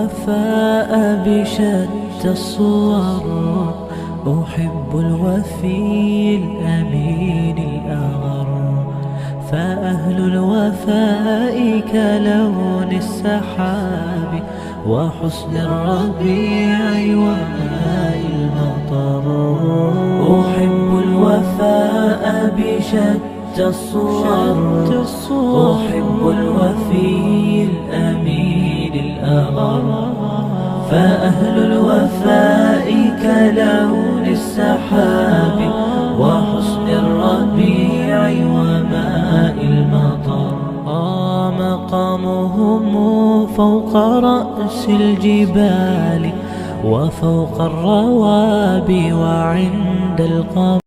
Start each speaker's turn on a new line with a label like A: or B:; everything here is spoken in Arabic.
A: الوفاء بشتى الصور، أحب الوفي الأمين الأغر. فأهل الوفاء كلون السحاب وحسن الربيع وماء المطر. أحب الوفاء بشتى الصور، أحب الوفي الأمين الأغر. فأهل الوفاء كلون السحاب وحسن الربيع وماء المطر. مقامهم فوق رأس الجبال وفوق الروابي وعند القمر.